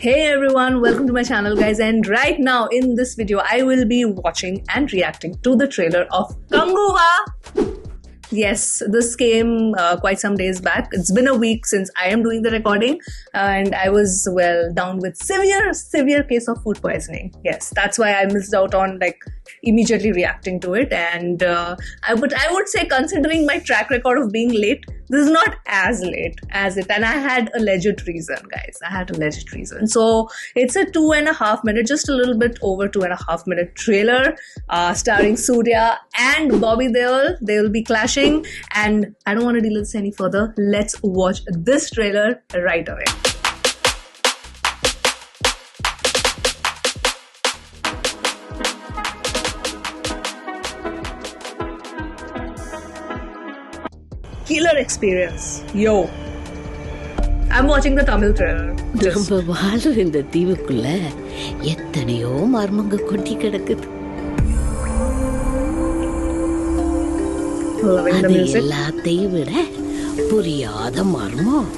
Hey everyone, welcome to my channel guys, and right now in this video I will be watching and reacting to the trailer of Kanguva. Yes, this came quite some days back. It's been a week since I am doing the recording and I was down with severe case of food poisoning. Yes, that's why I missed out on immediately reacting to it, and I would say, considering my track record of being late, this is not as late as it, and I had a legit reason, guys. I had a legit reason. So it's a 2.5 minute, just a little bit over 2.5 minute trailer, starring Surya and Bobby Deol. They will be clashing, and I don't want to delay this any further. Let's watch this trailer right away. Killer experience. Yo. I'm watching the Tamil trailer. நம்ம வாழும் இந்த தீவுக்குள்ள எத்தனையோ மர்மங்க கொட்டி கிடக்குது. அது எல்லாத்தையும் விட புரியாத மர்மம்.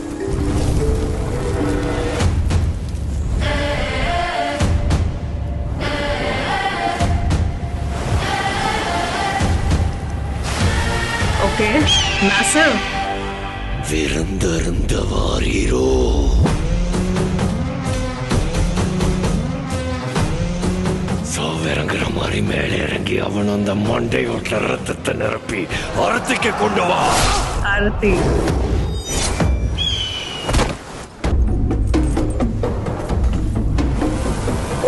Okay, massive. விருந்தருந்த வாரீரோ. சாவிறங்குற மாதிரி மேலே இறங்கி அவன் அந்த மண்டை ஓட்டுல ரத்தத்தை நிரப்பி அரத்திக்கு கொண்டு வா. Arati.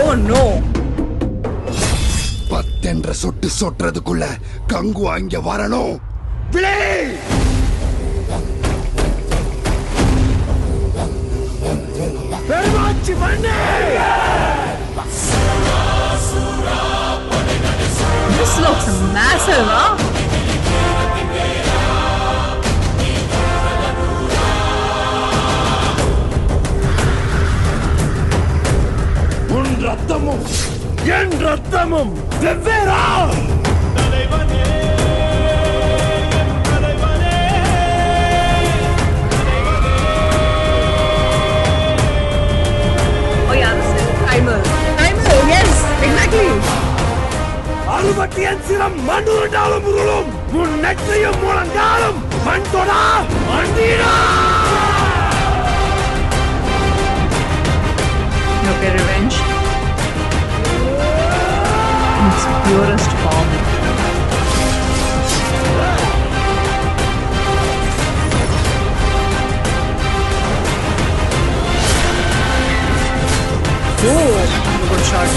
Oh no. பத்தென்ற சொட்டு சொட்டுறதுக்குள்ள கங்கு அங்க வரணும். விளை பெருமாச்சி பண்ணே. This looks massive, huh? உன் ரத்தமும் என் ரத்தமும் வெவ்வேறா. Oh yeah, this is Timer. Timer, yes, exactly. அறுபத்தியன் சிரம் மண்ணுருண்டாலும் உருளும். உன் நெற்றியும் முழங்காலும் மண் தொடா மண்டீடா. Okay, revenge. In its purest form. Oh, good shot.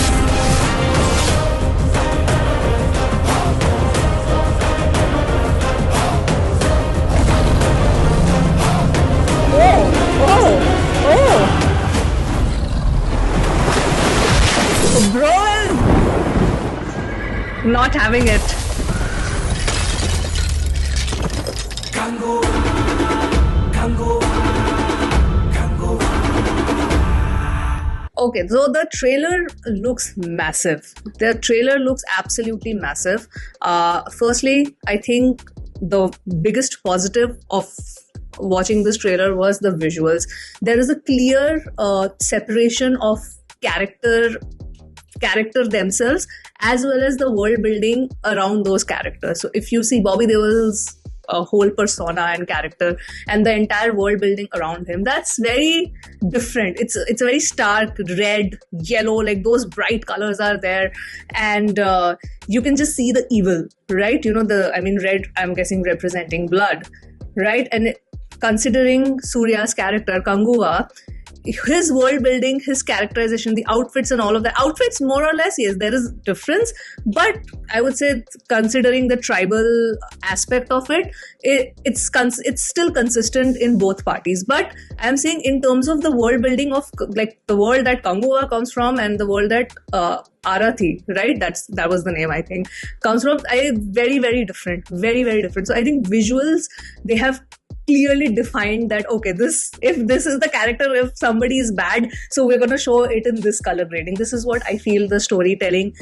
Bro, not having it. Okay, so the trailer looks massive. The trailer looks absolutely massive. Firstly, I think the biggest positive of watching this trailer was the visuals. There is a clear separation of character themselves as well as the world building around those characters. So if you see Bobby Deol's whole persona and character and the entire world building around him, that's very different. It's a very stark red, yellow, like those bright colors are there, and you can just see the evil, right? You know, red, I'm guessing representing blood, right? And considering Surya's character Kanguva, his world building, his characterization, the outfits and all of that. Outfits, more or less, yes, there is difference, but I would say, considering the tribal aspect of it, it's still consistent in both parties. But I'm saying, in terms of the world building of the world that Kanguva comes from and the world that Arathi, right? That was the name, I think, comes from. Very, very different. Very, very different. So I think visuals, they have clearly defined that, okay, if this is the character, if somebody is bad, so we're going to show it in this color grading. This is what I feel the storytelling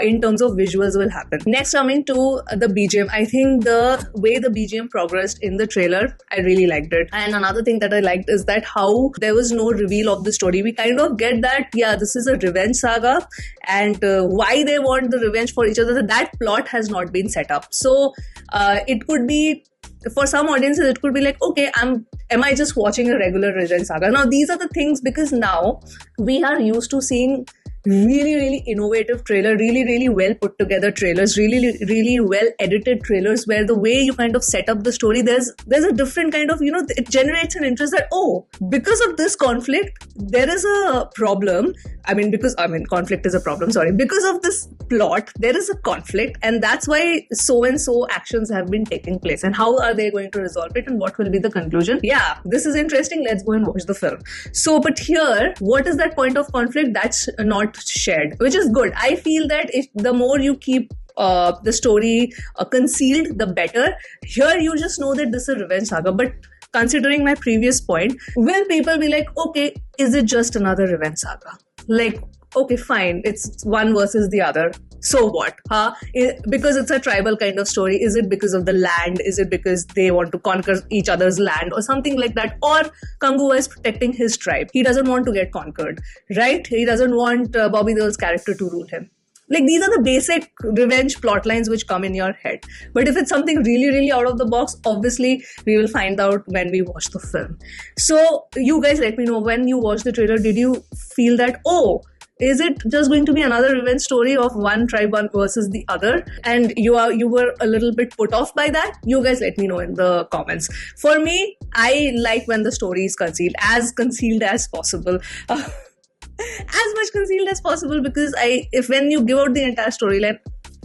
in terms of visuals will happen. Next, coming to the BGM, I think the way the BGM progressed in the trailer, I really liked it. And another thing that I liked is that how there was no reveal of the story. We kind of get that, yeah, this is a revenge saga, and why they want the revenge for each other, that plot has not been set up. So it could be, for some audiences, it could be like, okay, am I just watching a regular revenge saga? Now, these are the things, because now we are used to seeing really, really innovative trailer, really, really well put together trailers, really, really well edited trailers, where the way you kind of set up the story, there's a different kind of, it generates an interest that, oh, because of this conflict, there is a problem. Conflict is a problem, sorry. Because of this plot, there is a conflict, and that's why so and so actions have been taking place. And how are they going to resolve it, and what will be the conclusion? Yeah, this is interesting. Let's go and watch the film. So, but here, what is that point of conflict? That's not shared, which is good. I feel that if the more you keep the story concealed, the better. Here, you just know that this is a revenge saga, but considering my previous point, will people be like, okay, is it just another revenge saga? Like, okay, fine, it's one versus the other. So what? Because it's a tribal kind of story. Is it because of the land? Is it because they want to conquer each other's land or something like that? Or Kung Fu is protecting his tribe. He doesn't want to get conquered, right? He doesn't want Bobby Deol's character to rule him. Like, these are the basic revenge plot lines which come in your head. But if it's something really, really out of the box, obviously we will find out when we watch the film. So you guys let me know, when you watch the trailer, did you feel that, oh, is it just going to be another revenge story of one tribe versus the other? And you were a little bit put off by that? You guys let me know in the comments. For me, I like when the story is concealed as possible. As much concealed as possible, because when you give out the entire storyline,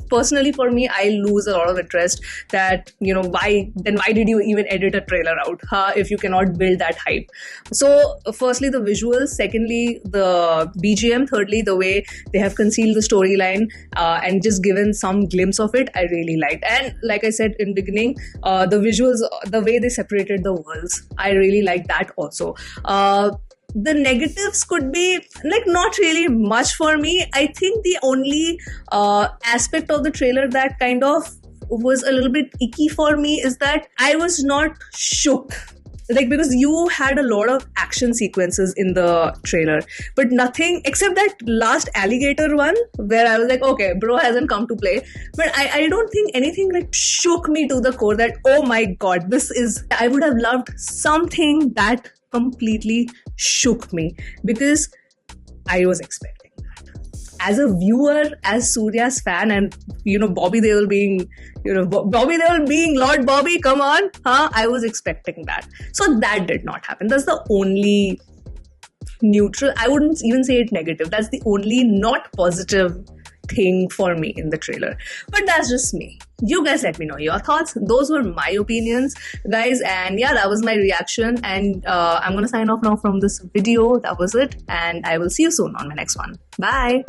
personally for me, I lose a lot of interest that, why did you even edit a trailer out if you cannot build that hype? So firstly, the visuals, secondly, the BGM, thirdly, the way they have concealed the storyline and just given some glimpse of it, I really liked. And like I said in beginning, the visuals, the way they separated the worlds, I really liked that also. The negatives could be not really much for me. I think the only aspect of the trailer that kind of was a little bit icky for me is that I was not shook. Because you had a lot of action sequences in the trailer, but nothing except that last alligator one where I was like, okay, bro hasn't come to play. But I don't think anything shook me to the core that, oh my god, I would have loved something that completely shook me, because I was expecting that. As a viewer, as Surya's fan, and Bobby Deol being Lord Bobby, come on, I was expecting that. So that did not happen. That's the only neutral, I wouldn't even say it negative, that's the only not positive thing for me in the trailer. But that's just me. You guys let me know your thoughts. Those were my opinions, guys, and yeah, that was my reaction. And I'm gonna sign off now from this video. That was it, and I will see you soon on my next one. Bye.